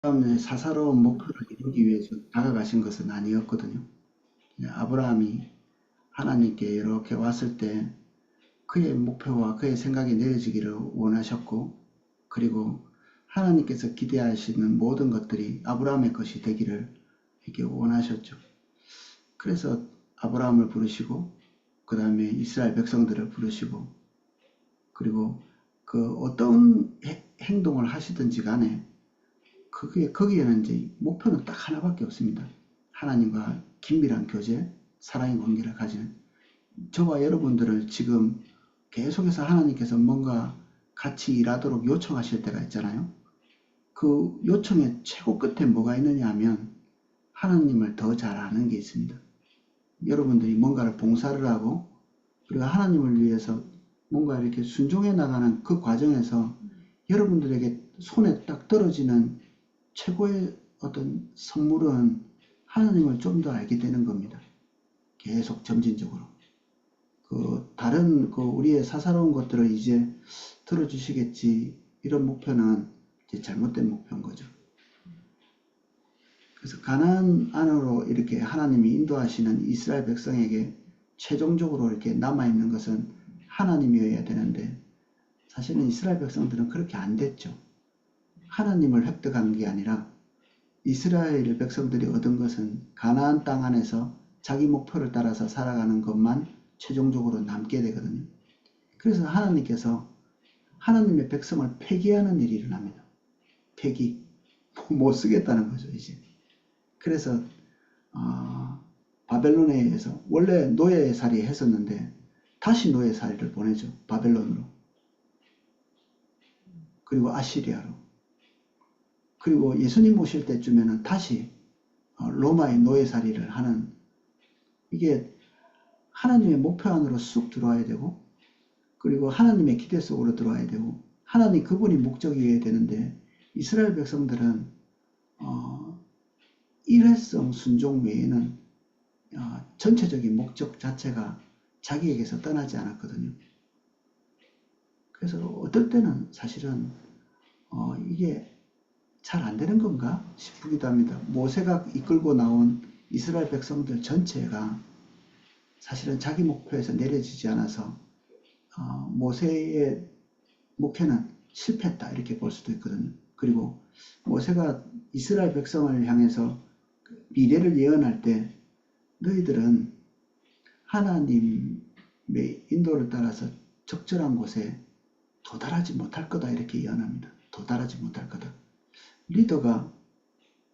아브라함의 사사로운 목표를 이루기 위해서 다가가신 것은 아니었거든요. 아브라함이 하나님께 이렇게 왔을 때 그의 목표와 그의 생각이 내려지기를 원하셨고, 그리고 하나님께서 기대하시는 모든 것들이 아브라함의 것이 되기를 이렇게 원하셨죠. 그래서 아브라함을 부르시고, 그 다음에 이스라엘 백성들을 부르시고, 그리고 그 어떤 행동을 하시든지 간에 거기에는 이제 목표는 딱 하나밖에 없습니다. 하나님과 긴밀한 교제, 사랑의 관계를 가지는 저와 여러분들을 지금 계속해서 하나님께서 뭔가 같이 일하도록 요청하실 때가 있잖아요. 그 요청의 최고 끝에 뭐가 있느냐 하면 하나님을 더 잘 아는 게 있습니다. 여러분들이 뭔가를 봉사를 하고 그리고 하나님을 위해서 뭔가 이렇게 순종해 나가는 그 과정에서 여러분들에게 손에 딱 떨어지는 최고의 어떤 선물은 하나님을 좀 더 알게 되는 겁니다. 계속 점진적으로. 다른 우리의 사사로운 것들을 이제 들어주시겠지. 이런 목표는 이제 잘못된 목표인 거죠. 그래서 가나안 안으로 이렇게 하나님이 인도하시는 이스라엘 백성에게 최종적으로 이렇게 남아있는 것은 하나님이어야 되는데 사실은 이스라엘 백성들은 그렇게 안 됐죠. 하나님을 획득한 게 아니라 이스라엘 백성들이 얻은 것은 가나안 땅 안에서 자기 목표를 따라서 살아가는 것만 최종적으로 남게 되거든요. 그래서 하나님께서 하나님의 백성을 폐기하는 일이 일어납니다. 폐기. 못 쓰겠다는 거죠, 이제. 그래서 바벨론에 의해서 원래 노예살이 했었는데 다시 노예살이를 보내죠. 바벨론으로. 그리고 아시리아로. 그리고 예수님 오실 때쯤에는 다시 로마의 노예살이를 하는, 이게 하나님의 목표 안으로 쑥 들어와야 되고, 그리고 하나님의 기대 속으로 들어와야 되고, 하나님 그분이 목적이어야 되는데 이스라엘 백성들은 일회성 순종 외에는 전체적인 목적 자체가 자기에게서 떠나지 않았거든요. 그래서 어떨 때는 사실은 이게 잘 안 되는 건가 싶기도 합니다. 모세가 이끌고 나온 이스라엘 백성들 전체가 사실은 자기 목표에서 내려지지 않아서 모세의 목회는 실패했다 이렇게 볼 수도 있거든요. 그리고 모세가 이스라엘 백성을 향해서 미래를 예언할 때 너희들은 하나님의 인도를 따라서 적절한 곳에 도달하지 못할 거다 이렇게 예언합니다. 도달하지 못할 거다. 리더가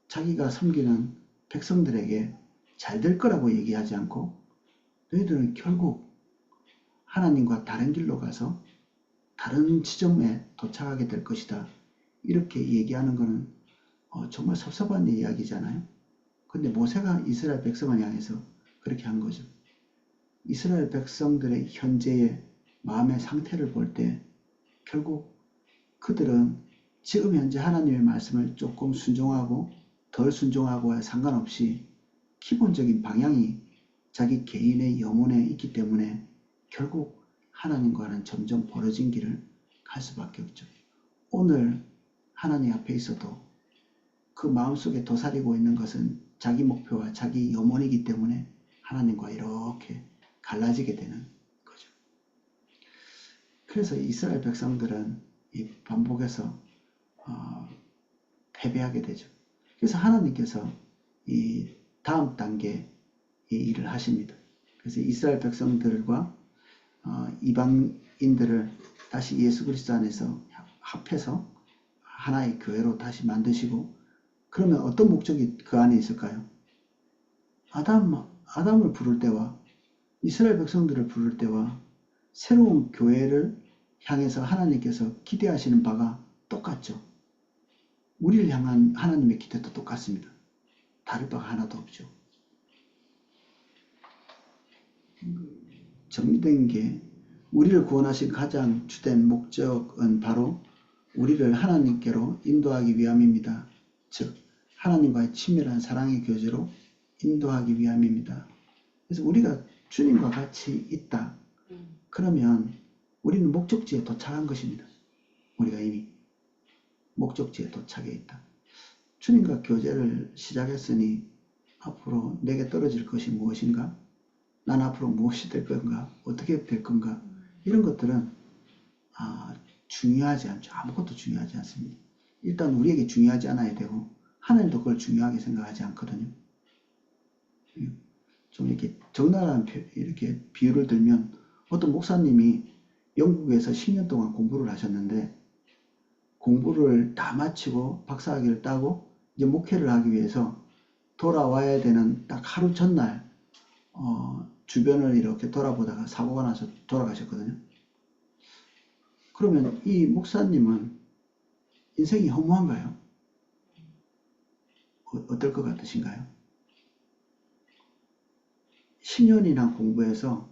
자기가 섬기는 백성들에게 잘 될 거라고 얘기하지 않고 너희들은 결국 하나님과 다른 길로 가서 다른 지점에 도착하게 될 것이다. 이렇게 얘기하는 것은 정말 섭섭한 이야기잖아요. 근데 모세가 이스라엘 백성을 향해서 그렇게 한 거죠. 이스라엘 백성들의 현재의 마음의 상태를 볼 때 결국 그들은 지금 현재 하나님의 말씀을 조금 순종하고 덜 순종하고와 상관없이 기본적인 방향이 자기 개인의 영혼에 있기 때문에 결국 하나님과는 점점 벌어진 길을 갈 수밖에 없죠. 오늘 하나님 앞에 있어도 그 마음속에 도사리고 있는 것은 자기 목표와 자기 염원이기 때문에 하나님과 이렇게 갈라지게 되는 거죠. 그래서 이스라엘 백성들은 이 반복해서 패배하게 되죠. 그래서 하나님께서 이 다음 단계 이 일을 하십니다. 그래서 이스라엘 백성들과 이방인들을 다시 예수 그리스도 안에서 합해서 하나의 교회로 다시 만드시고, 그러면 어떤 목적이 그 안에 있을까요? 아담을 부를 때와 이스라엘 백성들을 부를 때와 새로운 교회를 향해서 하나님께서 기대하시는 바가 똑같죠. 우리를 향한 하나님의 기대도 똑같습니다. 다를 바가 하나도 없죠. 정리된 게 우리를 구원하신 가장 주된 목적은 바로 우리를 하나님께로 인도하기 위함입니다. 즉 하나님과의 친밀한 사랑의 교제로 인도하기 위함입니다. 그래서 우리가 주님과 같이 있다. 그러면 우리는 목적지에 도착한 것입니다. 우리가 이미 목적지에 도착해 있다. 주님과 교제를 시작했으니 앞으로 내게 떨어질 것이 무엇인가? 난 앞으로 무엇이 될 건가? 어떻게 될 건가? 이런 것들은 중요하지 않죠. 아무것도 중요하지 않습니다. 일단 우리에게 중요하지 않아야 되고 하나님도 그걸 중요하게 생각하지 않거든요. 좀 이렇게 적나라한 이렇게 비유를 들면 어떤 목사님이 영국에서 10년 동안 공부를 하셨는데 공부를 다 마치고 박사학위를 따고 이제 목회를 하기 위해서 돌아와야 되는 딱 하루 전날 주변을 이렇게 돌아보다가 사고가 나서 돌아가셨거든요. 그러면 이 목사님은 인생이 허무한가요? 어떨 것 같으신가요? 10년이나 공부해서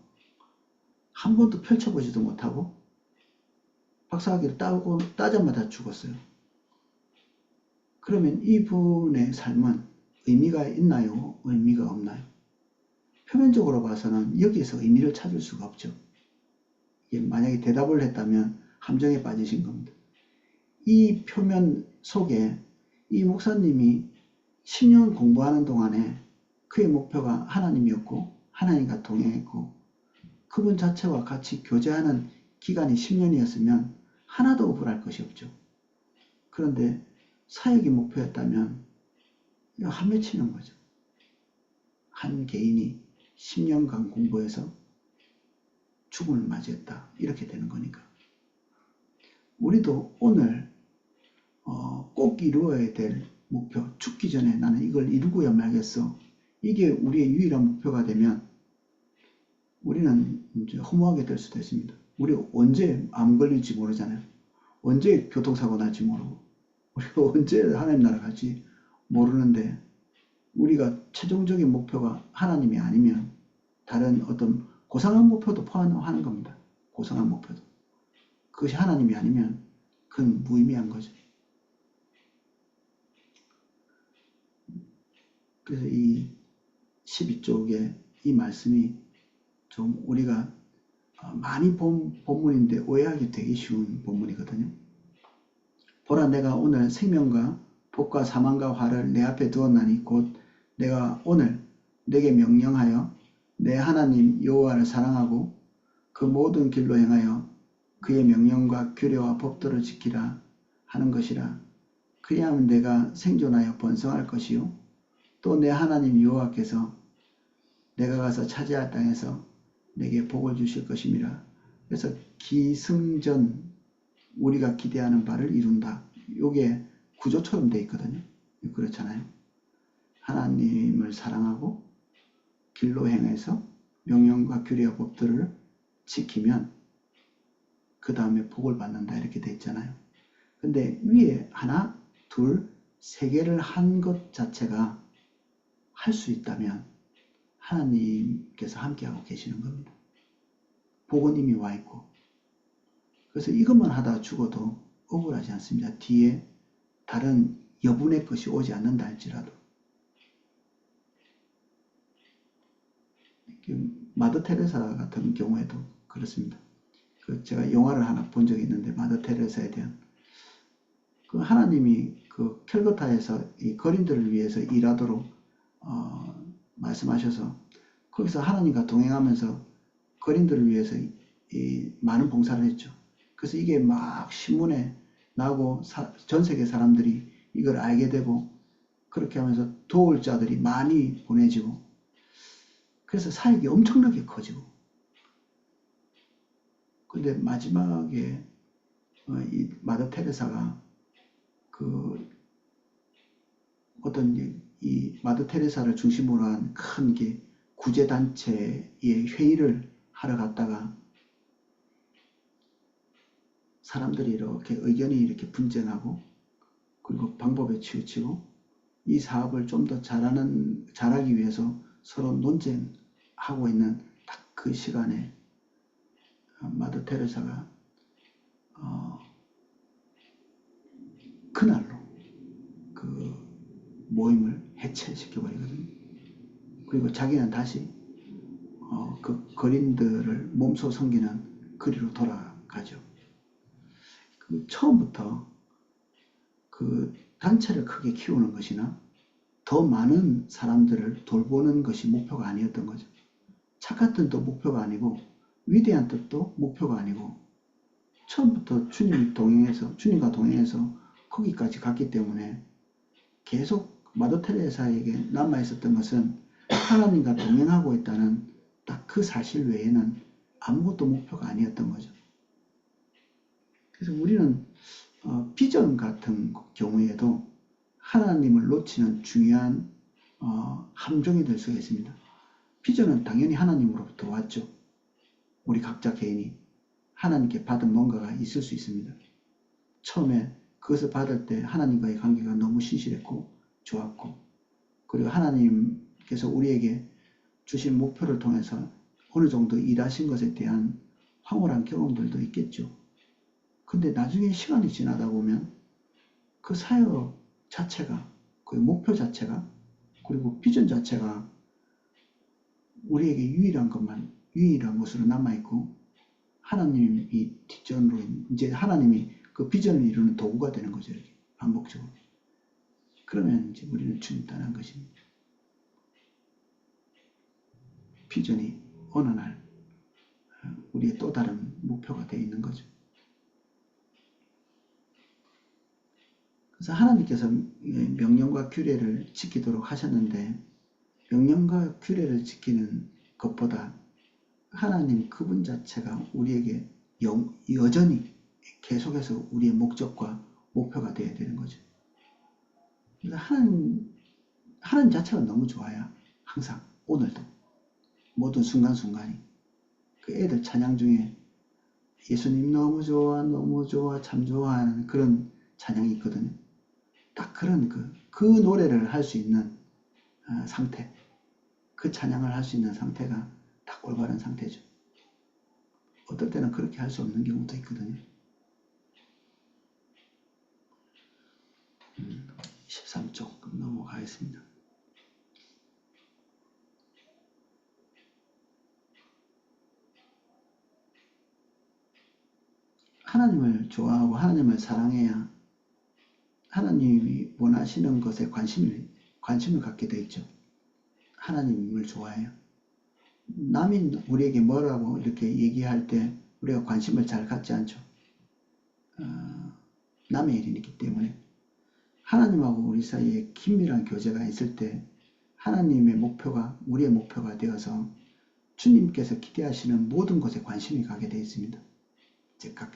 한 번도 펼쳐보지도 못하고 박사학위를 따자마자 죽었어요. 그러면 이분의 삶은 의미가 있나요? 의미가 없나요? 표면적으로 봐서는 여기에서 의미를 찾을 수가 없죠. 만약에 대답을 했다면 함정에 빠지신 겁니다. 이 표면 속에 이 목사님이 10년 공부하는 동안에 그의 목표가 하나님이었고 하나님과 동행했고 그분 자체와 같이 교제하는 기간이 10년이었으면 하나도 억울할 것이 없죠. 그런데 사역이 목표였다면 한 맺히는 거죠. 한 개인이 10년간 공부해서 죽음을 맞이했다. 이렇게 되는 거니까. 우리도 오늘 꼭 이루어야 될 목표, 죽기 전에 나는 이걸 이루고야 말겠어. 이게 우리의 유일한 목표가 되면 우리는 이제 허무하게 될 수도 있습니다. 우리 언제 암 걸릴지 모르잖아요. 언제 교통사고 날지 모르고 우리가 언제 하나님 나라 갈지 모르는데 우리가 최종적인 목표가 하나님이 아니면 다른 어떤 고상한 목표도 포함하는 겁니다. 고상한 목표도. 그것이 하나님이 아니면 그건 무의미한 거죠. 그래서 이 12쪽의 이 말씀이 좀 우리가 많이 본 본문인데 오해하기 되게 쉬운 본문이거든요. 보라 내가 오늘 생명과 복과 사망과 화를 내 앞에 두었나니 곧 내가 오늘 내게 명령하여 내 하나님 여호와를 사랑하고 그 모든 길로 행하여 그의 명령과 규례와 법도를 지키라 하는 것이라. 그리하면 내가 생존하여 번성할 것이요 또 내 하나님 여호와께서 내가 가서 차지할 땅에서 내게 복을 주실 것임이라. 그래서 기승전 우리가 기대하는 바를 이룬다. 이게 구조처럼 되어 있거든요. 그렇잖아요. 하나님을 사랑하고 길로 행해서 명령과 규례와 법들을 지키면 그 다음에 복을 받는다 이렇게 되어 있잖아요. 근데 위에 하나, 둘, 세 개를 한 것 자체가 할 수 있다면 하나님께서 함께하고 계시는 겁니다. 복은 이미 와 있고. 그래서 이것만 하다 죽어도 억울하지 않습니다. 뒤에 다른 여분의 것이 오지 않는다 할지라도. 마더 테레사 같은 경우에도 그렇습니다. 제가 영화를 하나 본 적이 있는데 마더 테레사에 대한 하나님이 캘커타에서 이 거린들을 위해서 일하도록 말씀하셔서 거기서 하나님과 동행하면서 거린들을 위해서 많은 봉사를 했죠. 그래서 이게 막 신문에 나고 전 세계 사람들이 이걸 알게 되고 그렇게 하면서 도울 자들이 많이 보내지고 그래서 사역이 엄청나게 커지고 근데 마지막에 이 마더 테레사가 어떤 이 마더 테레사를 중심으로 한 큰 구제단체의 회의를 하러 갔다가 사람들이 이렇게 의견이 이렇게 분쟁하고 그리고 방법에 치우치고 이 사업을 좀 더 잘하기 위해서 서로 논쟁하고 있는 딱 그 시간에 마더 테레사가 그날로 그 모임을 해체시켜버리거든요. 그리고 자기는 다시 그 거린들을 몸소 섬기는 거리로 돌아가죠. 처음부터 단체를 크게 키우는 것이나 더 많은 사람들을 돌보는 것이 목표가 아니었던 거죠. 착한 뜻도 목표가 아니고 위대한 뜻도 목표가 아니고 처음부터 주님과 동행해서 거기까지 갔기 때문에 계속 마더 테레사에게 남아있었던 것은 하나님과 동행하고 있다는 딱 그 사실 외에는 아무것도 목표가 아니었던 거죠. 그래서 우리는 비전 같은 경우에도 하나님을 놓치는 중요한 함정이 될 수가 있습니다. 비전은 당연히 하나님으로부터 왔죠. 우리 각자 개인이 하나님께 받은 뭔가가 있을 수 있습니다. 처음에 그것을 받을 때 하나님과의 관계가 너무 신실했고 좋았고, 그리고 하나님께서 우리에게 주신 목표를 통해서 어느 정도 일하신 것에 대한 황홀한 경험들도 있겠죠. 근데 나중에 시간이 지나다 보면 그 사역 자체가, 그 목표 자체가, 그리고 비전 자체가 우리에게 유일한 것으로 남아있고, 하나님이 뒷전으로 이제 하나님이 그 비전을 이루는 도구가 되는 거죠. 이렇게 반복적으로. 그러면 이제 우리는 주님 따르는 것입니다. 비전이 어느 날 우리의 또 다른 목표가 되어 있는 거죠. 그래서 하나님께서 명령과 규례를 지키도록 하셨는데, 명령과 규례를 지키는 것보다 하나님 그분 자체가 우리에게 여전히 계속해서 우리의 목적과 목표가 되어야 되는 거죠. 그래서 하나님 자체가 너무 좋아요. 항상, 오늘도. 모든 순간순간이. 그 애들 찬양 중에 예수님 너무 좋아, 너무 좋아, 참 좋아하는 그런 찬양이 있거든요. 딱 그런 그 노래를 할 수 있는 상태. 그 찬양을 할 수 있는 상태가 딱 올바른 상태죠. 어떨 때는 그렇게 할 수 없는 경우도 있거든요. 13쪽 넘어가겠습니다. 하나님을 좋아하고 하나님을 사랑해야 하나님이 원하시는 것에 관심을 갖게 돼 있죠. 하나님을 좋아해요. 남이 우리에게 뭐라고 이렇게 얘기할 때 우리가 관심을 잘 갖지 않죠. 남의 일이기 때문에. 하나님하고 우리 사이에 긴밀한 교제가 있을 때 하나님의 목표가 우리의 목표가 되어서 주님께서 기대하시는 모든 것에 관심이 가게 되어 있습니다. 즉각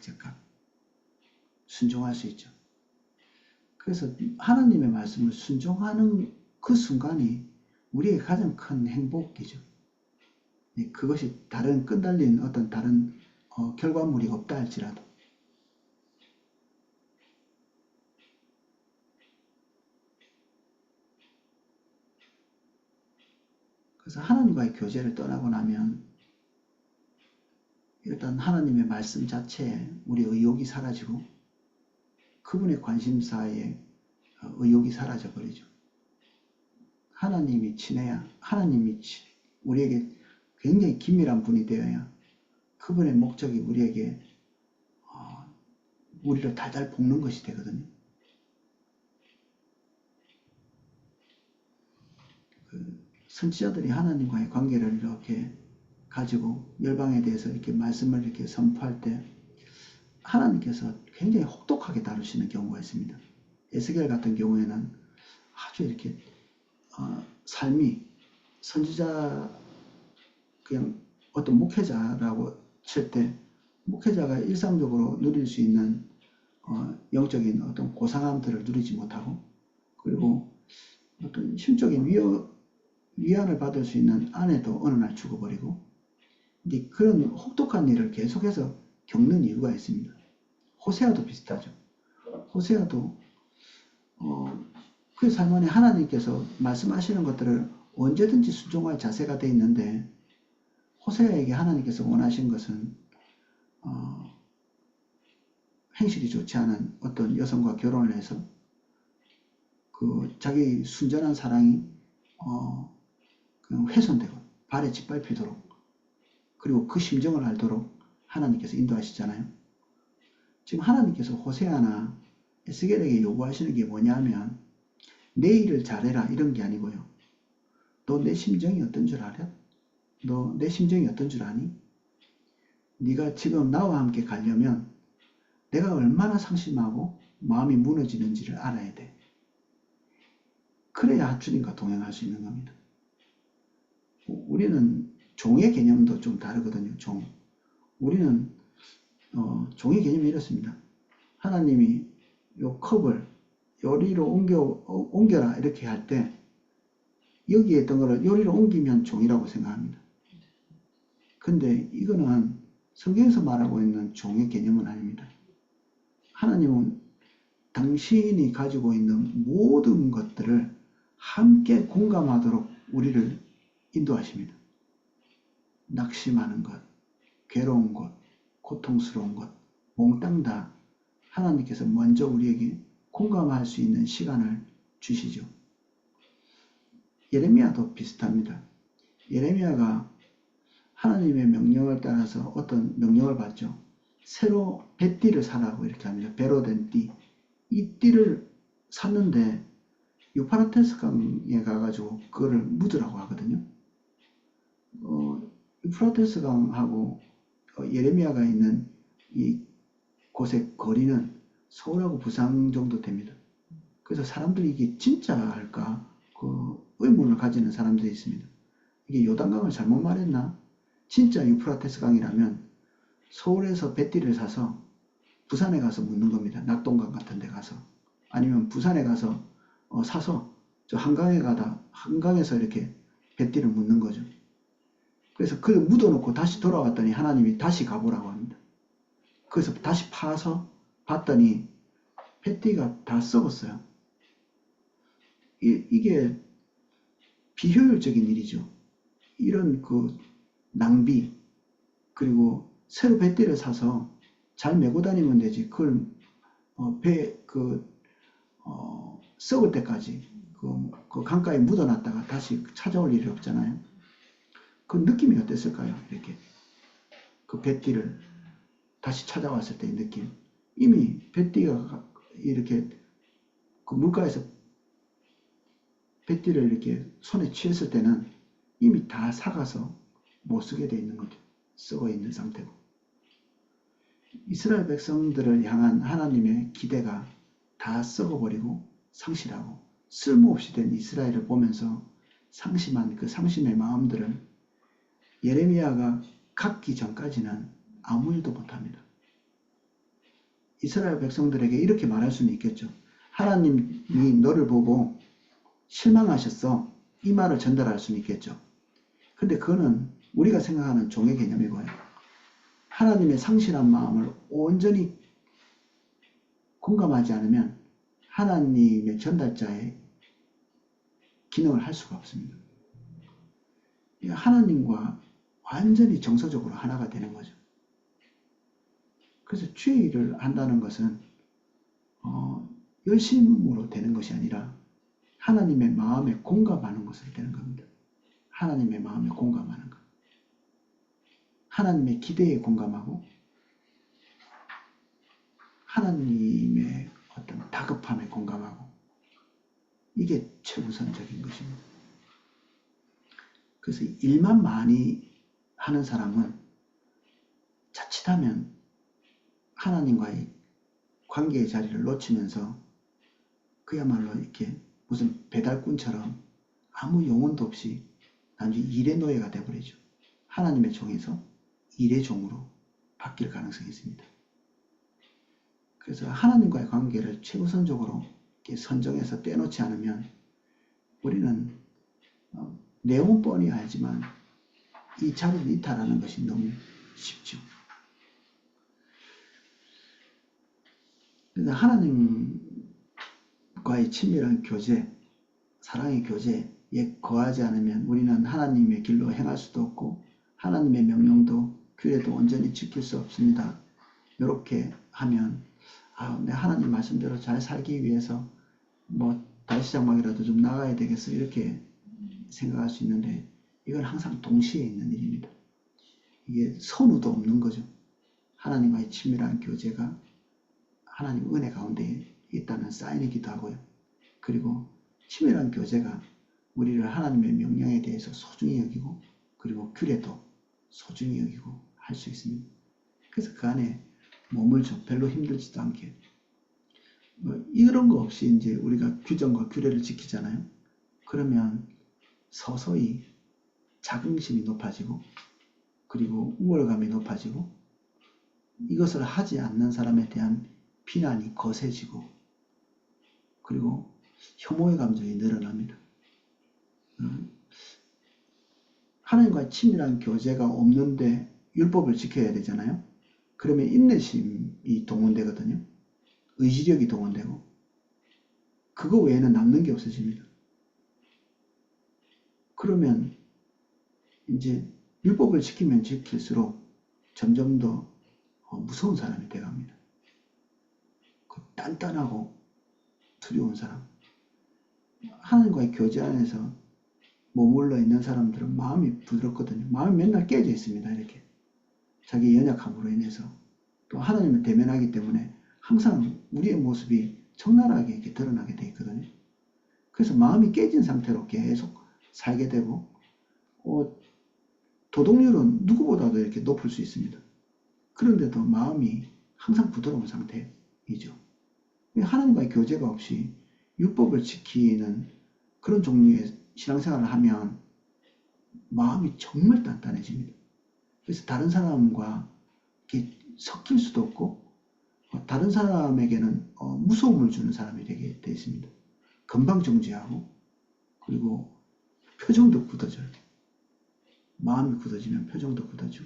순종할 수 있죠. 그래서 하나님의 말씀을 순종하는 그 순간이 우리의 가장 큰 행복이죠. 그것이 다른 끈달린 어떤 다른 결과물이 없다 할지라도. 그래서 하나님과의 교제를 떠나고 나면 일단 하나님의 말씀 자체에 우리의 의욕이 사라지고 그분의 관심사에 의욕이 사라져 버리죠. 하나님이 친해야, 하나님이 우리에게 굉장히 긴밀한 분이 되어야 그분의 목적이 우리에게 우리를 달달 볶는 것이 되거든요. 선지자들이 하나님과의 관계를 이렇게 가지고 열방에 대해서 이렇게 말씀을 이렇게 선포할 때 하나님께서 굉장히 혹독하게 다루시는 경우가 있습니다. 에스겔 같은 경우에는 아주 이렇게 삶이 선지자 그냥 어떤 목회자라고 칠 때 목회자가 일상적으로 누릴 수 있는 영적인 어떤 고상함들을 누리지 못하고, 그리고 어떤 심적인 위안을 받을 수 있는 아내도 어느 날 죽어버리고, 근데 그런 혹독한 일을 계속해서 겪는 이유가 있습니다. 호세아도 비슷하죠. 호세아도 그 삶 안에 하나님께서 말씀하시는 것들을 언제든지 순종할 자세가 돼 있는데, 호세아에게 하나님께서 원하신 것은 행실이 좋지 않은 어떤 여성과 결혼을 해서 그 자기 순전한 사랑이 그냥 훼손되고 발에 짓밟히도록, 그리고 그 심정을 알도록 하나님께서 인도하시잖아요. 지금 하나님께서 호세아나 에스겔에게 요구하시는 게 뭐냐면 내 일을 잘해라 이런 게 아니고요. 너 내 심정이 어떤 줄 알아? 너 내 심정이 어떤 줄 아니? 네가 지금 나와 함께 가려면 내가 얼마나 상심하고 마음이 무너지는지를 알아야 돼. 그래야 주님과 동행할 수 있는 겁니다. 우리는 종의 개념도 좀 다르거든요. 우리는 종의 개념이 이렇습니다. 하나님이 요 컵을 요리로 옮겨라 이렇게 할 때 여기에 있던 거를 요리로 옮기면 종이라고 생각합니다. 근데 이거는 성경에서 말하고 있는 종의 개념은 아닙니다. 하나님은 당신이 가지고 있는 모든 것들을 함께 공감하도록 우리를 인도하십니다. 낙심하는 것, 괴로운 것, 고통스러운 것, 몽땅 다 하나님께서 먼저 우리에게 공감할 수 있는 시간을 주시죠. 예레미야도 비슷합니다. 예레미야가 하나님의 명령을 따라서 어떤 명령을 받죠. 새로 뱃띠를 사라고 이렇게 합니다. 배로 된 띠. 이 띠를 샀는데 유파라테스 강에 가가지고 그거를 묻으라고 하거든요. 유프라테스 강하고 예레미야가 있는 이 곳의 거리는 서울하고 부산 정도 됩니다. 그래서 사람들이 이게 진짜 할까 그 의문을 가지는 사람들이 있습니다. 이게 요단강을 잘못 말했나? 진짜 유프라테스 강이라면 서울에서 배띠를 사서 부산에 가서 묻는 겁니다. 낙동강 같은 데 가서. 아니면 부산에 가서 사서 저 한강에서 이렇게 배띠를 묻는 거죠. 그래서 그걸 묻어놓고 다시 돌아왔더니 하나님이 다시 가보라고 합니다. 그래서 다시 파서 봤더니 배띠가 다 썩었어요. 이게 비효율적인 일이죠. 이런 그 낭비, 그리고 새로 배띠를 사서 잘 메고 다니면 되지. 그걸 썩을 때까지 그 강가에 묻어놨다가 다시 찾아올 일이 없잖아요. 그 느낌이 어땠을까요? 이렇게 그 배띠를 다시 찾아왔을 때의 느낌. 이미 배띠가 이렇게 그 물가에서 배띠를 이렇게 손에 취했을 때는 이미 다 삭아서 못 쓰게 돼 있는 거죠. 썩어 있는 상태고. 이스라엘 백성들을 향한 하나님의 기대가 다 썩어버리고 상실하고 쓸모없이 된 이스라엘을 보면서 상심한 그 상심의 마음들을 예레미야가 갖기 전까지는 아무 일도 못합니다. 이스라엘 백성들에게 이렇게 말할 수는 있겠죠. 하나님이 너를 보고 실망하셨어. 이 말을 전달할 수는 있겠죠. 근데 그거는 우리가 생각하는 종의 개념이고요. 하나님의 상실한 마음을 온전히 공감하지 않으면 하나님의 전달자의 기능을 할 수가 없습니다. 하나님과 완전히 정서적으로 하나가 되는 거죠. 그래서 주의 일을 한다는 것은 열심으로 되는 것이 아니라 하나님의 마음에 공감하는 것으로 되는 겁니다. 하나님의 마음에 공감하는 것. 하나님의 기대에 공감하고 하나님의 어떤 다급함에 공감하고 이게 최우선적인 것입니다. 그래서 일만 많이 하는 사람은 자칫하면 하나님과의 관계의 자리를 놓치면서 그야말로 이렇게 무슨 배달꾼처럼 아무 영혼도 없이 나중에 일의 노예가 되어버리죠. 하나님의 종에서 일의 종으로 바뀔 가능성이 있습니다. 그래서 하나님과의 관계를 최우선적으로 이렇게 선정해서 떼놓지 않으면 우리는 내용은 뻔히 알지만 이 자리를 이탈하는 것이 너무 쉽죠. 그래서 하나님과의 친밀한 교제, 사랑의 교제에 거하지 않으면 우리는 하나님의 길로 행할 수도 없고 하나님의 명령도 규례도 온전히 지킬 수 없습니다. 이렇게 하면 내 하나님 말씀대로 잘 살기 위해서 달시장막이라도 좀 나가야 되겠어 이렇게 생각할 수 있는데 이건 항상 동시에 있는 일입니다. 이게 선우도 없는 거죠. 하나님과의 친밀한 교제가 하나님 은혜 가운데 있다는 사인이기도 하고요. 그리고 치밀한 교제가 우리를 하나님의 명령에 대해서 소중히 여기고 그리고 규례도 소중히 여기고 할 수 있습니다. 그래서 그 안에 머물죠. 별로 힘들지도 않게. 이런 거 없이 이제 우리가 규정과 규례를 지키잖아요. 그러면 서서히 자긍심이 높아지고 그리고 우월감이 높아지고 이것을 하지 않는 사람에 대한 비난이 거세지고 그리고 혐오의 감정이 늘어납니다. 하나님과의 친밀한 교제가 없는데 율법을 지켜야 되잖아요. 그러면 인내심이 동원되거든요. 의지력이 동원되고 그거 외에는 남는 게 없어집니다. 그러면 이제 율법을 지키면 지킬수록 점점 더 무서운 사람이 돼갑니다. 단단하고 두려운 사람. 하나님과의 교제 안에서 머물러 있는 사람들은 마음이 부드럽거든요. 마음이 맨날 깨져 있습니다. 이렇게 자기 연약함으로 인해서 또 하나님을 대면하기 때문에 항상 우리의 모습이 적나라하게 이렇게 드러나게 돼 있거든요. 그래서 마음이 깨진 상태로 계속 살게 되고 도덕률은 누구보다도 이렇게 높을 수 있습니다. 그런데도 마음이 항상 부드러운 상태이죠. 하나님과의 교제가 없이 율법을 지키는 그런 종류의 신앙생활을 하면 마음이 정말 단단해집니다. 그래서 다른 사람과 이렇게 섞일 수도 없고 다른 사람에게는 무서움을 주는 사람이 되게 되어 있습니다. 금방 정죄하고 그리고 표정도 굳어져요. 마음이 굳어지면 표정도 굳어지고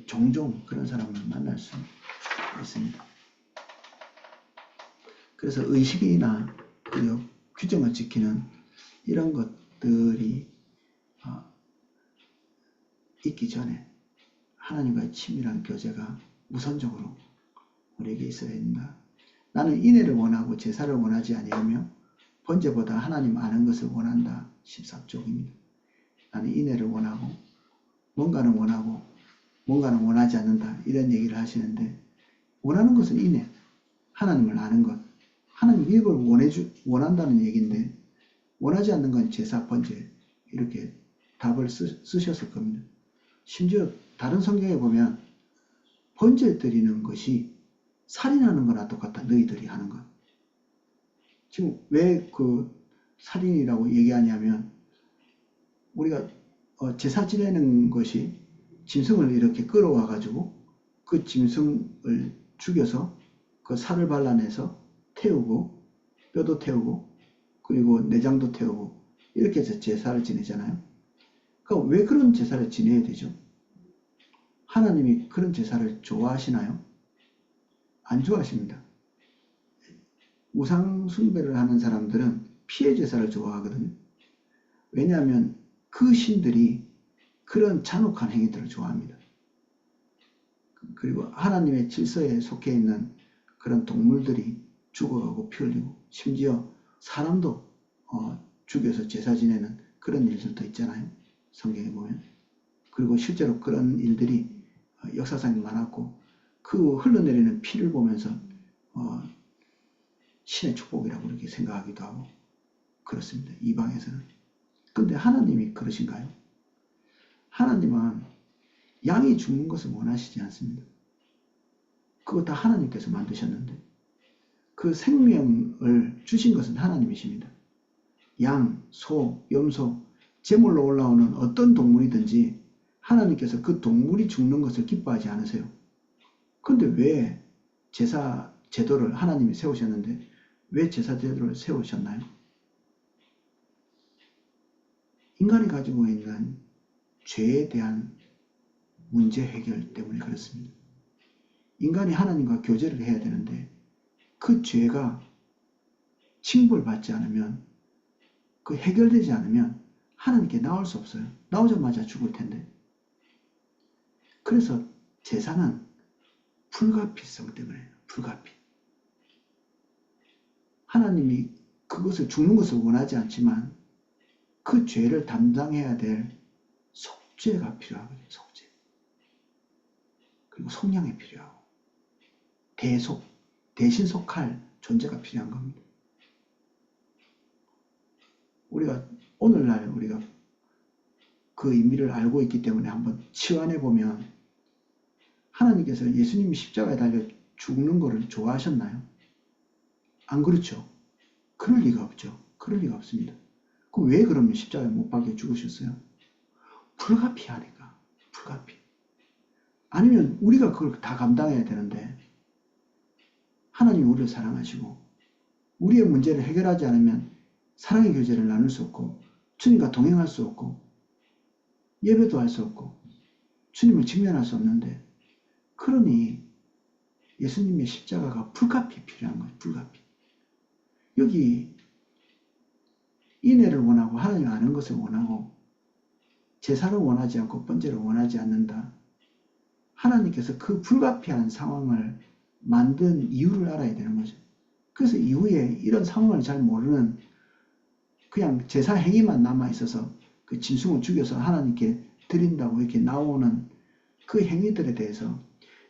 종종 그런 사람을 만날 수 있습니다. 그래서 의식이나 규정을 지키는 이런 것들이 있기 전에 하나님과의 친밀한 교제가 우선적으로 우리에게 있어야 된다. 나는 인애를 원하고 제사를 원하지 아니하며 번제보다 하나님 아는 것을 원한다. 13쪽입니다. 나는 인애를 원하고 뭔가는 원하고 뭔가는 원하지 않는다. 이런 얘기를 하시는데 원하는 것은 인애, 하나님을 아는 것. 하나님 이걸 원한다는 얘기인데 원하지 않는 건 제사, 번제 이렇게 답을 쓰셨을 겁니다. 심지어 다른 성경에 보면 번제 드리는 것이 살인하는 거나 똑같다. 너희들이 하는 것. 지금 왜 그 살인이라고 얘기하냐면 우리가 제사 지내는 것이 짐승을 이렇게 끌어와 가지고 그 짐승을 죽여서 그 살을 발라내서 태우고 뼈도 태우고 그리고 내장도 태우고 이렇게 해서 제사를 지내잖아요. 그럼 왜 그런 제사를 지내야 되죠? 하나님이 그런 제사를 좋아하시나요? 안 좋아하십니다. 우상 숭배를 하는 사람들은 피해 제사를 좋아하거든요. 왜냐하면 그 신들이 그런 잔혹한 행위들을 좋아합니다. 그리고 하나님의 질서에 속해 있는 그런 동물들이 죽어가고 피 흘리고 심지어 사람도 죽여서 제사 지내는 그런 일들도 있잖아요. 성경에 보면. 그리고 실제로 그런 일들이 역사상에 많았고 그 흘러내리는 피를 보면서 신의 축복이라고 이렇게 생각하기도 하고 그렇습니다. 이방에서는. 근데 하나님이 그러신가요? 하나님은 양이 죽는 것을 원하시지 않습니다. 그거 다 하나님께서 만드셨는데 그 생명을 주신 것은 하나님이십니다. 양, 소, 염소, 제물로 올라오는 어떤 동물이든지 하나님께서 그 동물이 죽는 것을 기뻐하지 않으세요. 그런데 왜 제사 제도를 하나님이 세우셨는데 왜 제사 제도를 세우셨나요? 인간이 가지고 있는 죄에 대한 문제 해결 때문에 그렇습니다. 인간이 하나님과 교제를 해야 되는데 그 죄가 징벌받지 않으면 그 해결되지 않으면 하나님께 나올 수 없어요. 나오자마자 죽을 텐데. 그래서 제사는 불가피성 때문에 불가피. 하나님이 그것을 죽는 것을 원하지 않지만 그 죄를 담당해야 될 속죄가 필요하거든요. 속죄. 그리고 속량이 필요하고 대속. 대신 속할 존재가 필요한 겁니다. 우리가 오늘날 우리가 그 의미를 알고 있기 때문에 한번 치환해 보면 하나님께서 예수님이 십자가에 달려 죽는 것을 좋아하셨나요? 안 그렇죠? 그럴 리가 없죠. 그럴 리가 없습니다. 그럼 왜 그러면 십자가에 못 박혀 죽으셨어요? 불가피하니까. 불가피. 아니면 우리가 그걸 다 감당해야 되는데 하나님이 우리를 사랑하시고 우리의 문제를 해결하지 않으면 사랑의 교제를 나눌 수 없고 주님과 동행할 수 없고 예배도 할 수 없고 주님을 직면할 수 없는데, 그러니 예수님의 십자가가 불가피 필요한 거예요. 불가피. 여기 인애를 원하고 하나님 아는 것을 원하고 제사를 원하지 않고 번제를 원하지 않는다. 하나님께서 그 불가피한 상황을 만든 이유를 알아야 되는 거죠. 그래서 이후에 이런 상황을 잘 모르는 그냥 제사 행위만 남아있어서 그 짐승을 죽여서 하나님께 드린다고 이렇게 나오는 그 행위들에 대해서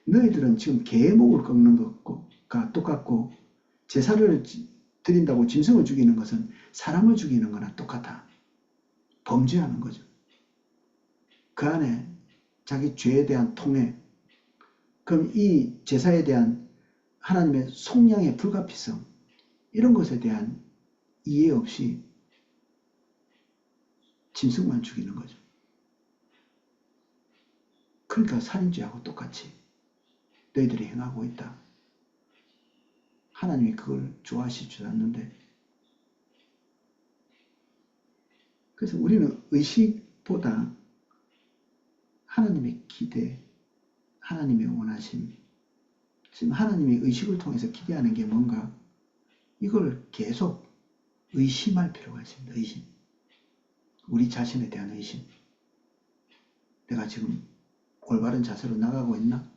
너희들은 지금 개의 목을 꺾는 것과 똑같고 제사를 드린다고 짐승을 죽이는 것은 사람을 죽이는 거나 똑같아. 범죄하는 거죠. 그 안에 자기 죄에 대한 통회, 그럼 이 제사에 대한 하나님의 속량의 불가피성, 이런 것에 대한 이해 없이 짐승만 죽이는 거죠. 그러니까 살인죄하고 똑같이 너희들이 행하고 있다. 하나님이 그걸 좋아하시지 않는데, 그래서 우리는 의식보다 하나님의 기대, 하나님의 원하심, 지금 하나님의 의식을 통해서 기대하는 게 뭔가, 이걸 계속 의심할 필요가 있습니다. 의심. 우리 자신에 대한 의심. 내가 지금 올바른 자세로 나가고 있나?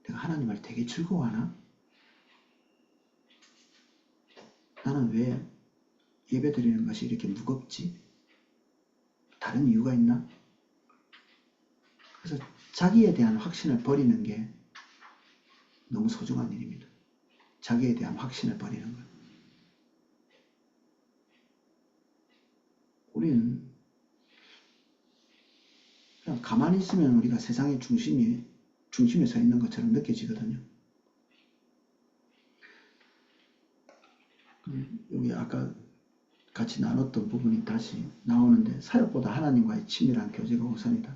내가 하나님을 되게 즐거워하나? 나는 왜 예배 드리는 것이 이렇게 무겁지? 다른 이유가 있나? 그래서 자기에 대한 확신을 버리는 게 너무 소중한 일입니다. 자기에 대한 확신을 버리는 것. 우리는 그냥 가만히 있으면 우리가 세상의 중심에 서 있는 것처럼 느껴지거든요. 여기 아까 같이 나눴던 부분이 다시 나오는데, 사역보다 하나님과의 친밀한 교제가 우선이다.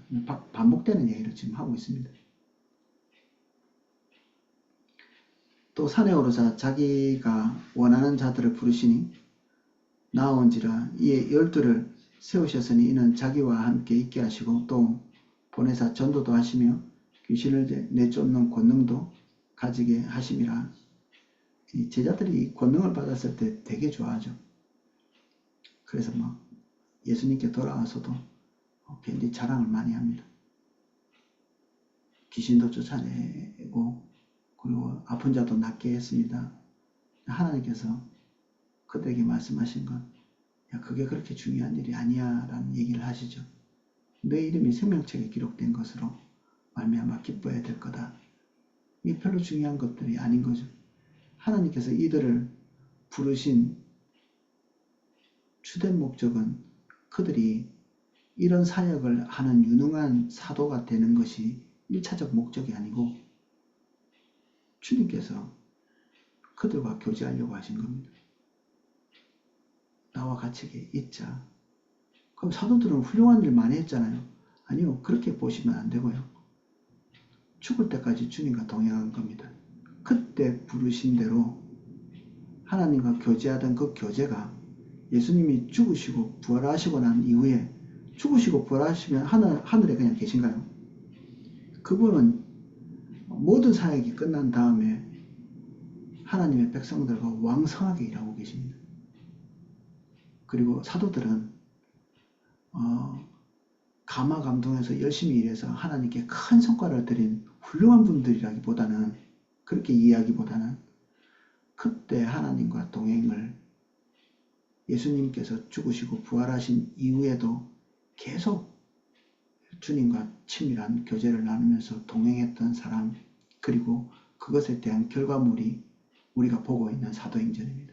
반복되는 얘기를 지금 하고 있습니다. 또 산에 오르사 자기가 원하는 자들을 부르시니 나온지라 이에 12를 세우셨으니 이는 자기와 함께 있게 하시고 또 보내사 전도도 하시며 귀신을 내쫓는 권능도 가지게 하심이라. 이 제자들이 권능을 받았을 때 되게 좋아하죠. 그래서 예수님께 돌아와서도 괜히 자랑을 많이 합니다. 귀신도 쫓아내고 그리고 아픈 자도 낫게 했습니다. 하나님께서 그들에게 말씀하신 건, 야, 그게 그렇게 중요한 일이 아니야 라는 얘기를 하시죠. 내 이름이 생명책에 기록된 것으로 말미암아 기뻐해야 될 거다. 이게 별로 중요한 것들이 아닌 거죠. 하나님께서 이들을 부르신 주된 목적은 그들이 이런 사역을 하는 유능한 사도가 되는 것이 1차적 목적이 아니고 주님께서 그들과 교제하려고 하신 겁니다. 나와 같이 있자. 그럼 사도들은 훌륭한 일 많이 했잖아요. 아니요, 그렇게 보시면 안 되고요. 죽을 때까지 주님과 동행한 겁니다. 그때 부르신 대로 하나님과 교제하던 그 교제가 예수님이 죽으시고 부활하시고 난 이후에, 죽으시고 부활하시면 하늘에 그냥 계신가요? 그분은 모든 사역이 끝난 다음에 하나님의 백성들과 왕성하게 일하고 계십니다. 그리고 사도들은 감화감동해서 열심히 일해서 하나님께 큰 성과를 드린 훌륭한 분들이라기보다는, 그렇게 이해하기보다는 그때 하나님과 동행을 예수님께서 죽으시고 부활하신 이후에도 계속 주님과 친밀한 교제를 나누면서 동행했던 사람, 그리고 그것에 대한 결과물이 우리가 보고 있는 사도행전입니다.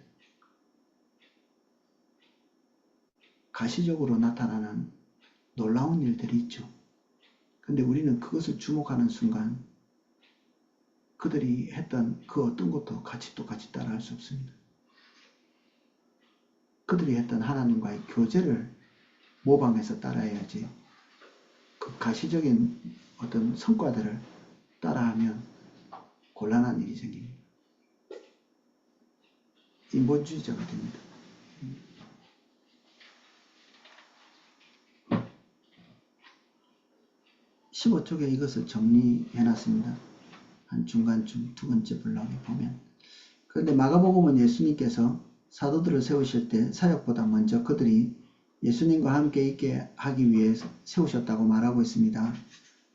가시적으로 나타나는 놀라운 일들이 있죠. 근데 우리는 그것을 주목하는 순간 그들이 했던 그 어떤 것도 똑같이 따라할 수 없습니다. 그들이 했던 하나님과의 교제를 모방해서 따라야지 그 가시적인 어떤 성과들을 따라하면 곤란한 일이 생깁니다. 인본주의자가 됩니다. 15쪽에 이것을 정리해놨습니다. 한 중간쯤 두 번째 블록에 보면. 그런데 마가복음은 예수님께서 사도들을 세우실 때 사역보다 먼저 그들이 예수님과 함께 있게 하기 위해 세우셨다고 말하고 있습니다.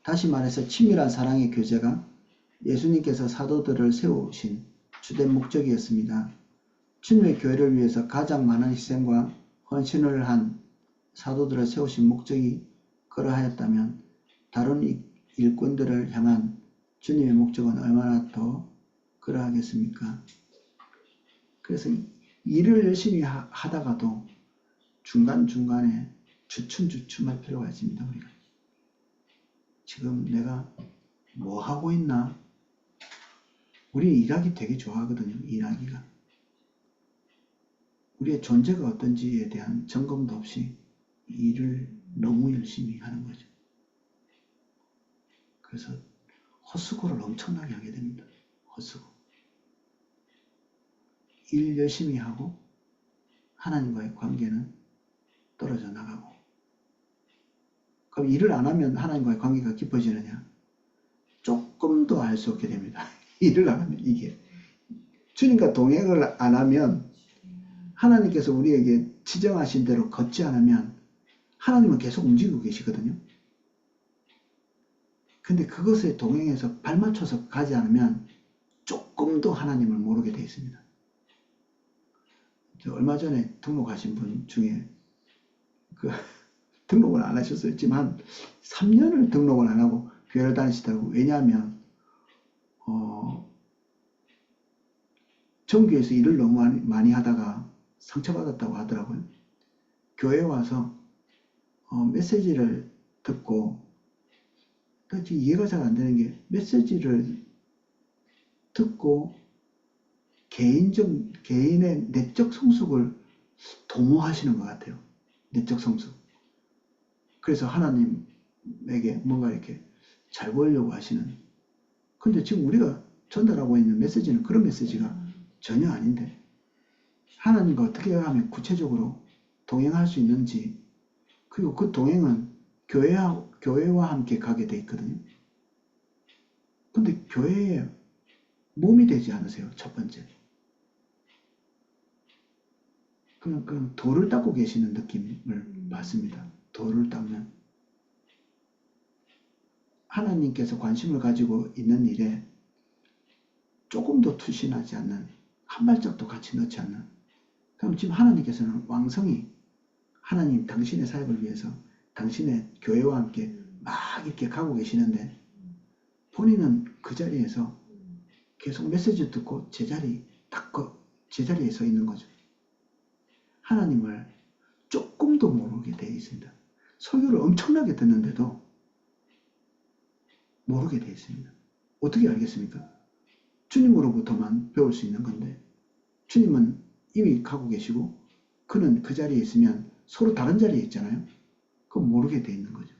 다시 말해서 친밀한 사랑의 교제가 예수님께서 사도들을 세우신 주된 목적이었습니다. 주님의 교회를 위해서 가장 많은 희생과 헌신을 한 사도들을 세우신 목적이 그러하였다면 다른 일꾼들을 향한 주님의 목적은 얼마나 더 그러하겠습니까? 그래서 일을 열심히 하다가도 중간중간에 주춤주춤할 필요가 있습니다. 우리가 지금 내가 뭐 하고 있나? 우리 일하기 되게 좋아하거든요. 일하기가. 우리의 존재가 어떤지에 대한 점검도 없이 일을 너무 열심히 하는 거죠. 그래서 헛수고를 엄청나게 하게 됩니다. 헛수고. 일 열심히 하고 하나님과의 관계는 떨어져 나가고. 그럼 일을 안 하면 하나님과의 관계가 깊어지느냐? 조금도 알 수 없게 됩니다. 일을 안 하면 이게. 주님과 동행을 안 하면 하나님께서 우리에게 지정하신 대로 걷지 않으면 하나님은 계속 움직이고 계시거든요. 근데 그것에 동행해서 발맞춰서 가지 않으면 조금도 하나님을 모르게 되어 있습니다. 얼마 전에 등록하신 분 중에 등록을 안 하셨었지만 3년을 등록을 안 하고 교회를 다니시더라고요. 왜냐하면 정교에서 일을 너무 많이 하다가 상처받았다고 하더라고요. 교회에 와서 메시지를 듣고 지금 이해가 잘 안 되는 게 메시지를 듣고 개인의 내적 성숙을 도모하시는 것 같아요. 내적 성숙. 그래서 하나님에게 뭔가 이렇게 잘 보이려고 하시는. 근데 지금 우리가 전달하고 있는 메시지는 그런 메시지가 전혀 아닌데 하나님과 어떻게 하면 구체적으로 동행할 수 있는지, 그리고 그 동행은 교회와 함께 가게 돼 있거든요. 근데 교회에 몸이 되지 않으세요. 첫 번째. 그냥 돌을 닦고 계시는 느낌을 받습니다. 돌을 닦는. 하나님께서 관심을 가지고 있는 일에 조금도 투신하지 않는, 한 발짝도 같이 넣지 않는. 그럼 지금 하나님께서는 왕성히 하나님 당신의 사역을 위해서 당신의 교회와 함께 막 이렇게 가고 계시는데 본인은 그 자리에서 계속 메시지 듣고 제자리에 서 있는 거죠. 하나님을 조금도 모르게 되어 있습니다. 설교를 엄청나게 듣는데도 모르게 되어 있습니다. 어떻게 알겠습니까? 주님으로부터만 배울 수 있는 건데 주님은 이미 가고 계시고 그는 그 자리에 있으면 서로 다른 자리에 있잖아요. 그건 모르게 되어 있는 거죠.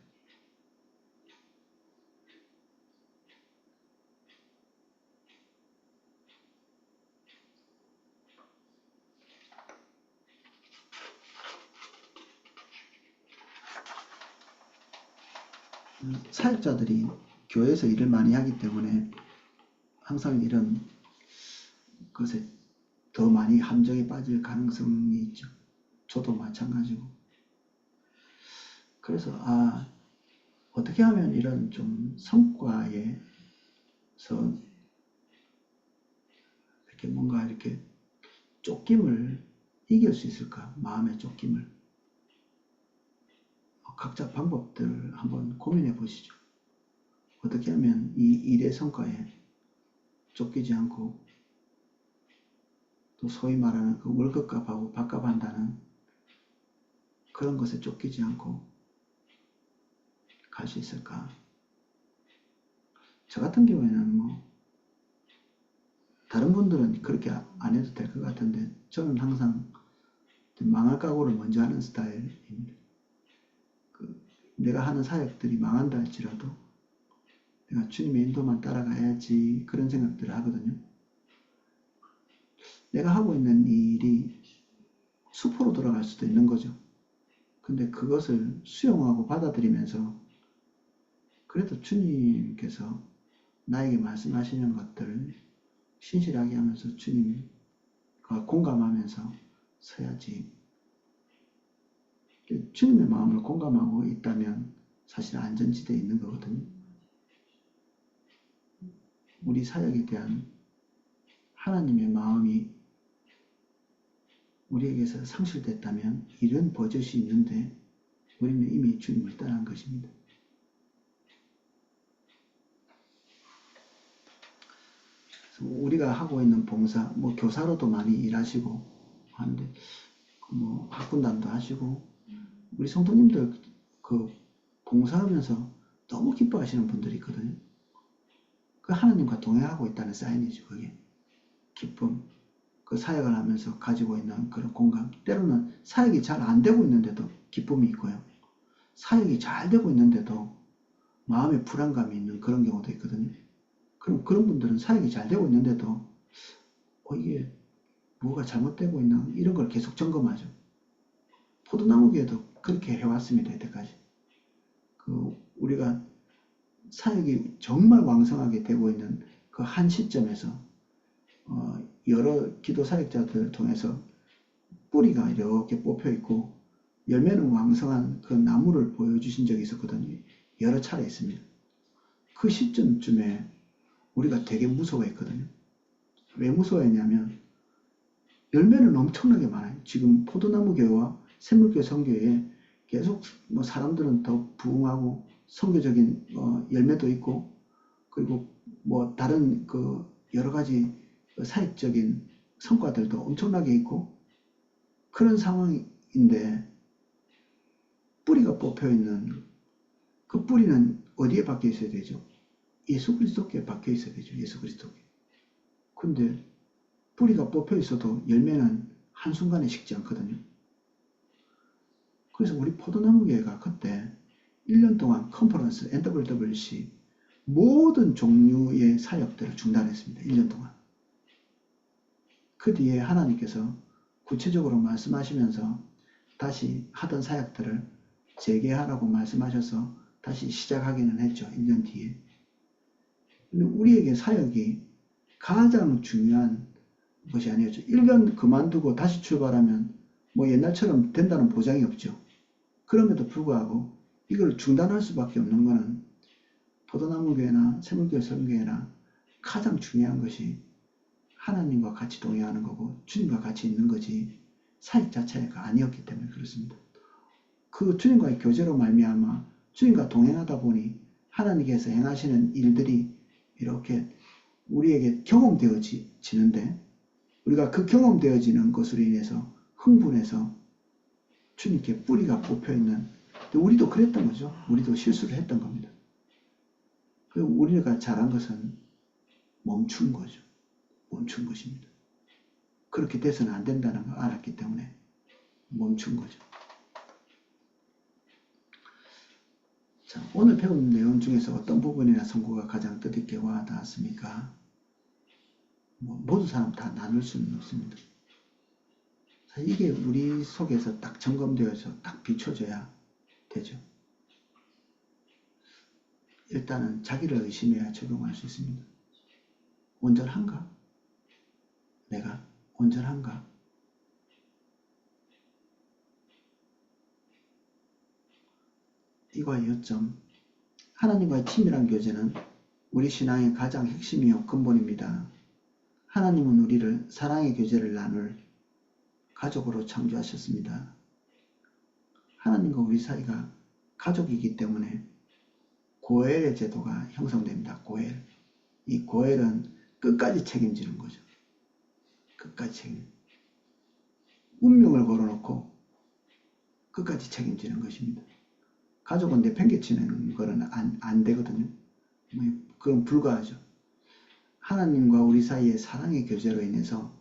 사역자들이 교회에서 일을 많이 하기 때문에 항상 이런 것에 더 많이 함정에 빠질 가능성이 있죠. 저도 마찬가지고. 그래서 어떻게 하면 이런 좀 성과에서 이렇게 뭔가 이렇게 쫓김을 이길 수 있을까? 마음의 쫓김을. 각자 방법들 한번 고민해 보시죠. 어떻게 하면 이 일의 성과에 쫓기지 않고 또 소위 말하는 그 월급값하고 밥값 한다는 그런 것에 쫓기지 않고 갈 수 있을까? 저 같은 경우에는 뭐 다른 분들은 그렇게 안 해도 될 것 같은데 저는 항상 망할 각오를 먼저 하는 스타일입니다. 내가 하는 사역들이 망한다 할지라도 내가 주님의 인도만 따라가야지 그런 생각들을 하거든요. 내가 하고 있는 일이 수포로 돌아갈 수도 있는 거죠. 근데 그것을 수용하고 받아들이면서 그래도 주님께서 나에게 말씀하시는 것들을 신실하게 하면서 주님과 공감하면서 서야지. 주님의 마음을 공감하고 있다면 사실 안전지대에 있는 거거든요. 우리 사역에 대한 하나님의 마음이 우리에게서 상실됐다면 이런 버젓이 있는데 우리는 이미 주님을 떠난 것입니다. 우리가 하고 있는 봉사, 뭐 교사로도 많이 일하시고 하는데 뭐 학군단도 하시고 우리 성도님들 그 봉사하면서 너무 기뻐하시는 분들이 있거든요. 그 하나님과 동행하고 있다는 사인이죠. 그게 기쁨, 그 사역을 하면서 가지고 있는 그런 공감. 때로는 사역이 잘 안 되고 있는데도 기쁨이 있고요. 사역이 잘 되고 있는데도 마음의 불안감이 있는 그런 경우도 있거든요. 그럼 그런 분들은 사역이 잘 되고 있는데도 이게 뭐가 잘못되고 있나 이런 걸 계속 점검하죠. 포도나무교회도 그렇게 해왔습니다. 이때까지. 우리가 사역이 정말 왕성하게 되고 있는 그 한 시점에서 여러 기도 사역자들을 통해서 뿌리가 이렇게 뽑혀 있고 열매는 왕성한 그 나무를 보여주신 적이 있었거든요. 여러 차례 있습니다. 그 시점쯤에 우리가 되게 무서워했거든요. 왜 무서워했냐면 열매는 엄청나게 많아요. 지금 포도나무 교회와 샘물교회 선교회에 계속 뭐 사람들은 더 부흥하고 선교적인 열매도 있고 그리고 뭐 다른 그 여러 가지 사역적인 성과들도 엄청나게 있고 그런 상황인데 뿌리가 뽑혀 있는 그 뿌리는 어디에 박혀 있어야 되죠? 예수 그리스도께 박혀 있어야 되죠. 예수 그리스도께. 근데 뿌리가 뽑혀 있어도 열매는 한순간에 식지 않거든요. 그래서 우리 포도나무교회가 그때 1년 동안 컨퍼런스, NWWC 모든 종류의 사역들을 중단했습니다. 1년 동안. 그 뒤에 하나님께서 구체적으로 말씀하시면서 다시 하던 사역들을 재개하라고 말씀하셔서 다시 시작하기는 했죠. 1년 뒤에. 근데 우리에게 사역이 가장 중요한 것이 아니었죠. 1년 그만두고 다시 출발하면 뭐 옛날처럼 된다는 보장이 없죠. 그럼에도 불구하고 이걸 중단할 수밖에 없는 것은 포도나무교회나 샘물교회 선교회나 가장 중요한 것이 하나님과 같이 동행하는 거고 주님과 같이 있는 거지 사역 자체가 아니었기 때문에 그렇습니다. 그 주님과의 교제로 말미암아 주님과 동행하다 보니 하나님께서 행하시는 일들이 이렇게 우리에게 경험되어지는데 우리가 그 경험되어지는 것으로 인해서 흥분해서 주님께 뿌리가 뽑혀있는 우리도 그랬던 거죠. 우리도 실수를 했던 겁니다. 그리고 우리가 잘한 것은 멈춘 거죠. 멈춘 것입니다. 그렇게 돼서는 안 된다는 걸 알았기 때문에 멈춘 거죠. 자, 오늘 배운 내용 중에서 어떤 부분이나 선고가 가장 뜻있게 와닿았습니까? 모든 사람 다 나눌 수는 없습니다. 이게 우리 속에서 딱 점검되어서 딱 비춰져야 되죠. 일단은 자기를 의심해야 적용할 수 있습니다. 온전한가? 내가 온전한가? 이거의 요점. 하나님과의 친밀한 교제는 우리 신앙의 가장 핵심이요 근본입니다. 하나님은 우리를 사랑의 교제를 나눌 가족으로 창조하셨습니다. 하나님과 우리 사이가 가족이기 때문에 고엘의 제도가 형성됩니다. 고엘. 이 고엘은 끝까지 책임지는 거죠. 끝까지 책임. 운명을 걸어놓고 끝까지 책임지는 것입니다. 가족은 내팽개치는 거는 안 되거든요. 그건 불가하죠. 하나님과 우리 사이의 사랑의 교제로 인해서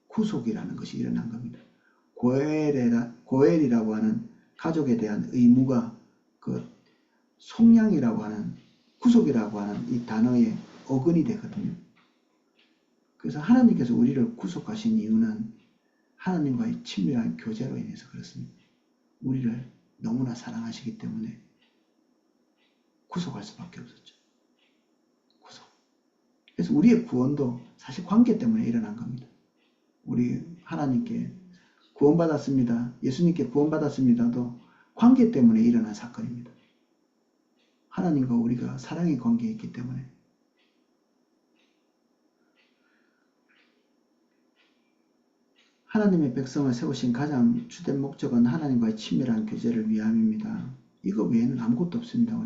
구속이라는 것이 일어난 겁니다. 고엘이라고 하는 가족에 대한 의무가 그 속량이라고 하는 구속이라고 하는 이 단어의 어근이 되거든요. 그래서 하나님께서 우리를 구속하신 이유는 하나님과의 친밀한 교제로 인해서 그렇습니다. 우리를 너무나 사랑하시기 때문에 구속할 수밖에 없었죠. 구속. 그래서 우리의 구원도 사실 관계 때문에 일어난 겁니다. 우리 하나님께 구원받았습니다. 예수님께 구원받았습니다도 관계 때문에 일어난 사건입니다. 하나님과 우리가 사랑의 관계에 있기 때문에. 하나님의 백성을 세우신 가장 주된 목적은 하나님과의 친밀한 교제를 위함입니다. 이거 외에는 아무것도 없습니다.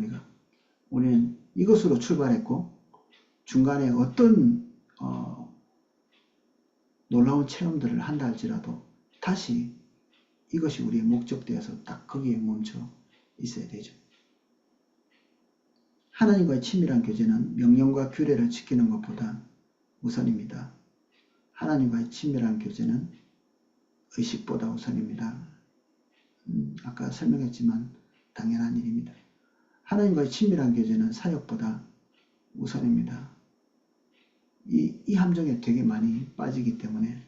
우리는 이것으로 출발했고 중간에 어떤 놀라운 체험들을 한다 할지라도 다시 이것이 우리의 목적되어서 딱 거기에 멈춰 있어야 되죠. 하나님과의 친밀한 교제는 명령과 규례를 지키는 것보다 우선입니다. 하나님과의 친밀한 교제는 의식보다 우선입니다. 아까 설명했지만 당연한 일입니다. 하나님과의 친밀한 교제는 사역보다 우선입니다. 이 함정에 되게 많이 빠지기 때문에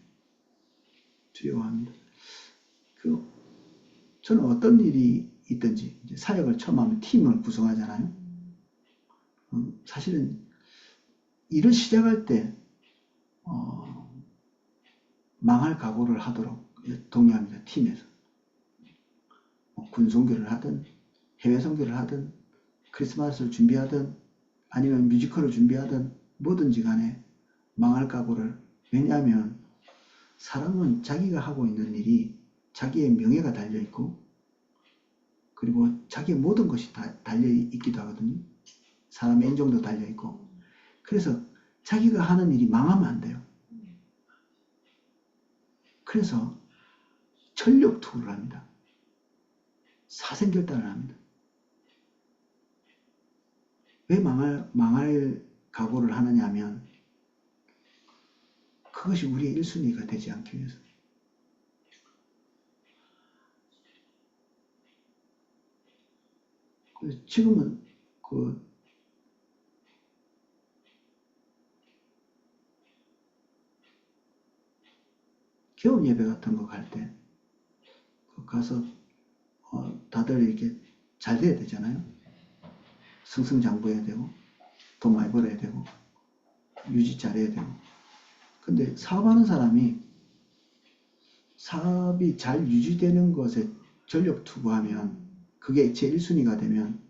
두려워합니다. 저는 어떤 일이 있든지 이제 사역을 처음 하면 팀을 구성하잖아요. 사실은 일을 시작할 때 망할 각오를 하도록 독려합니다. 팀에서. 군송교를 하든 해외 선교를 하든 크리스마스를 준비하든 아니면 뮤지컬을 준비하든 뭐든지 간에 망할 각오를. 왜냐하면 사람은 자기가 하고 있는 일이 자기의 명예가 달려있고 그리고 자기의 모든 것이 다 달려있기도 하거든요. 사람의 인정도 달려있고. 그래서 자기가 하는 일이 망하면 안 돼요. 그래서 전력 투구를 합니다. 사생결단을 합니다. 왜 망할 각오를 하느냐 하면 그것이 우리의 1순위가 되지 않기 위해서. 그래서 지금은 개업 예배 같은 거 갈 때 가서 다들 이렇게 잘 돼야 되잖아요. 승승장구해야 되고 돈 많이 벌어야 되고 유지 잘해야 되고. 근데 사업하는 사람이 사업이 잘 유지되는 것에 전력 투구하면 그게 제 1순위가 되면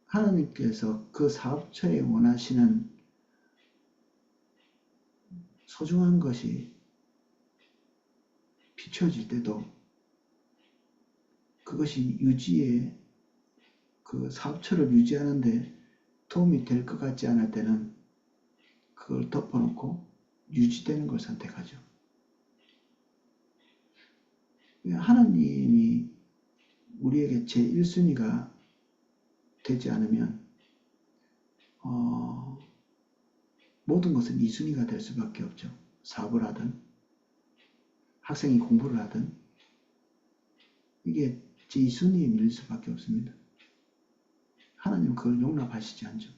하나님께서 그 사업처에 원하시는 소중한 것이 비춰질 때도 그것이 유지에 그 사업처를 유지하는데 도움이 될 것 같지 않을 때는 그걸 덮어놓고 유지되는 걸 선택하죠. 하나님이 우리에게 제 1순위가 되지 않으면 모든 것은 2순위가 될 수밖에 없죠. 사업을 하든 학생이 공부를 하든 이게 제 2순위에 밀릴 수밖에 없습니다. 하나님은 그걸 용납하시지 않죠.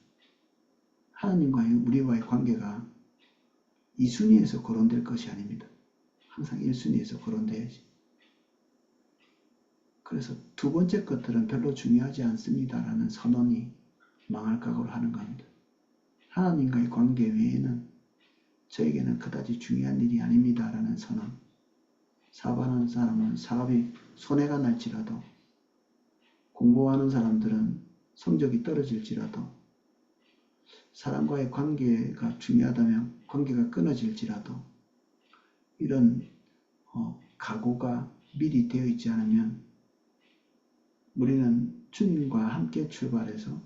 하나님과의 우리와의 관계가 2순위에서 거론될 것이 아닙니다. 항상 1순위에서 거론돼야지. 그래서 두 번째 것들은 별로 중요하지 않습니다라는 선언이 망할 각오를 하는 겁니다. 하나님과의 관계 외에는 저에게는 그다지 중요한 일이 아닙니다라는 선언. 사업하는 사람은 사업이 손해가 날지라도, 공부하는 사람들은 성적이 떨어질지라도, 사람과의 관계가 중요하다면 관계가 끊어질지라도 이런 각오가 미리 되어 있지 않으면 우리는 주님과 함께 출발해서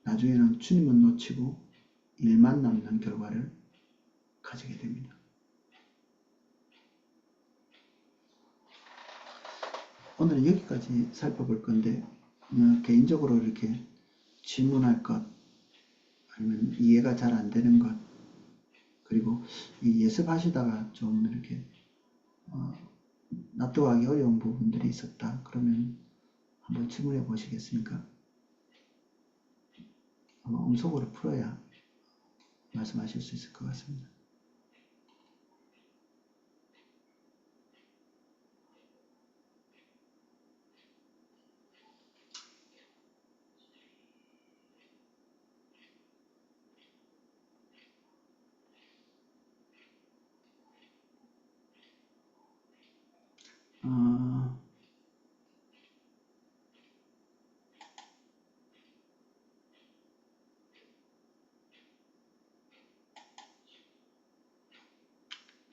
나중에는 주님은 놓치고 일만 남는 결과를 가지게 됩니다. 오늘은 여기까지 살펴볼 건데 개인적으로 이렇게 질문할 것 아니면 이해가 잘 안 되는 것 그리고 예습하시다가 좀 이렇게 납득하기 어려운 부분들이 있었다. 그러면 한번 질문해 보시겠습니까? 아마 음속으로 풀어야 말씀하실 수 있을 것 같습니다.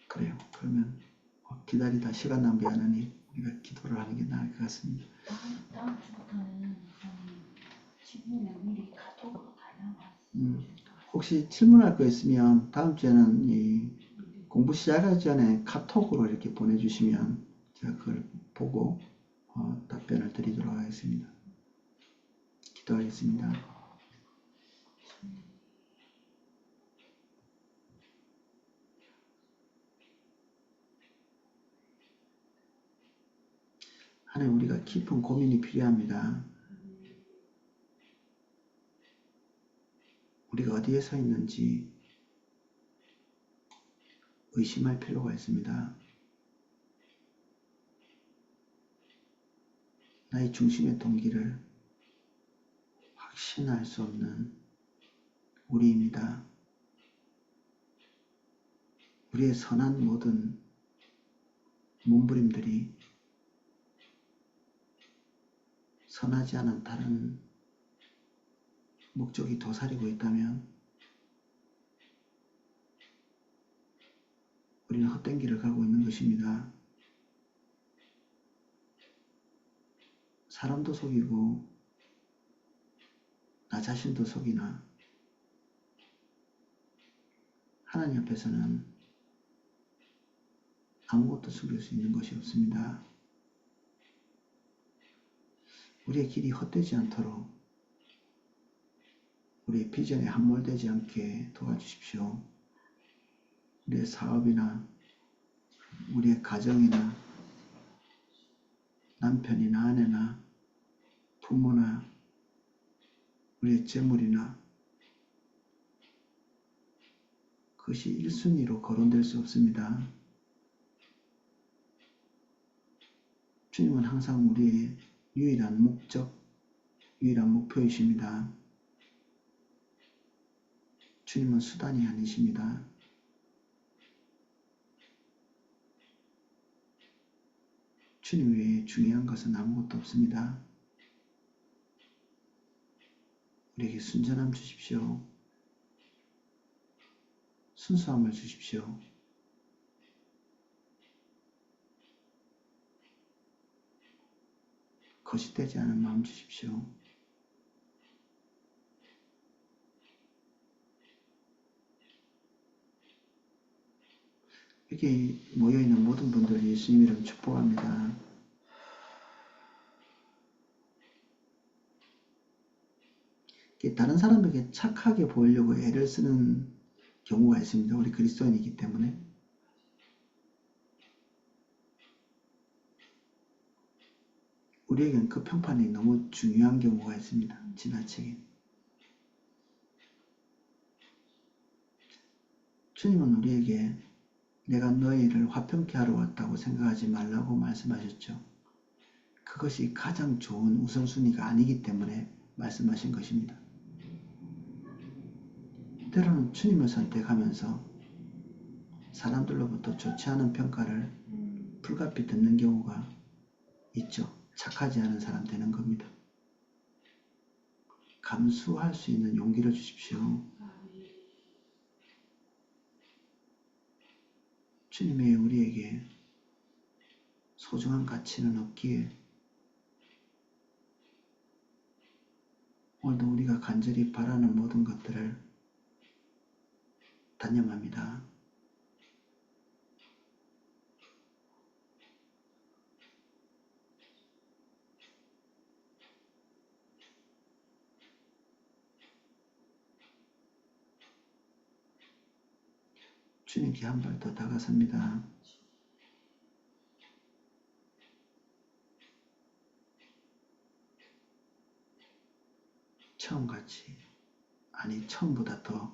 그래요. 그러면 기다리다 시간 낭비 안 하니 우리가 기도를 하는 게 나을 것 같습니다. 다음 주부터는 질문을 미리 카톡으로 달라고 혹시 질문할 거 있으면 다음 주에는 이 공부 시작하기 전에 카톡으로 이렇게 보내주시면 제가 그걸 보고 답변을 드리도록 하겠습니다. 기도하겠습니다. 하나님, 우리가 깊은 고민이 필요합니다. 우리가 어디에 서 있는지 의심할 필요가 있습니다. 나의 중심의 동기를 확신할 수 없는 우리입니다. 우리의 선한 모든 몸부림들이 선하지 않은 다른 목적이 도사리고 있다면 우리는 헛된 길을 가고 있는 것입니다. 사람도 속이고 나 자신도 속이나 하나님 앞에서는 아무것도 숨길 수 있는 것이 없습니다. 우리의 길이 헛되지 않도록 우리의 비전에 함몰되지 않게 도와주십시오. 우리의 사업이나 우리의 가정이나 남편이나 아내나 부모나 우리의 재물이나 그것이 1순위로 거론될 수 없습니다. 주님은 항상 우리의 유일한 목적, 유일한 목표이십니다. 주님은 수단이 아니십니다. 주님 외에 중요한 것은 아무것도 없습니다. 우리에게 순전함 주십시오. 순수함을 주십시오. 거짓되지 않은 마음 주십시오. 여기 모여있는 모든 분들 예수님 이름 축복합니다. 다른 사람에게 착하게 보이려고 애를 쓰는 경우가 있습니다. 우리 그리스도인이기 때문에. 우리에겐 그 평판이 너무 중요한 경우가 있습니다. 지나치게. 주님은 우리에게 내가 너희를 화평케 하러 왔다고 생각하지 말라고 말씀하셨죠. 그것이 가장 좋은 우선순위가 아니기 때문에 말씀하신 것입니다. 때로는 주님을 선택하면서 사람들로부터 좋지 않은 평가를 불가피 듣는 경우가 있죠. 착하지 않은 사람 되는 겁니다. 감수할 수 있는 용기를 주십시오. 주님의 우리에게 소중한 가치는 없기에 오늘도 우리가 간절히 바라는 모든 것들을 단념합니다. 주님께 한 발 더 다가섭니다. 처음같이, 아니 처음보다 더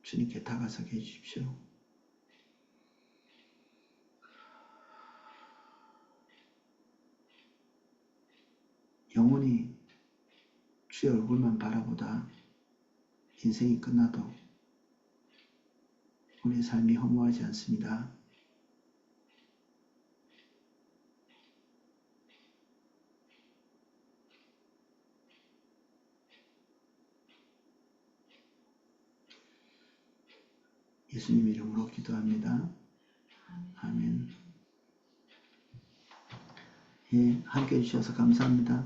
주님께 다가서게 해주십시오. 영원히 주의 얼굴만 바라보다 인생이 끝나도 우리의 삶이 허무하지 않습니다. 예수님 이름으로 기도합니다. 아멘. 예, 함께 해주셔서 감사합니다.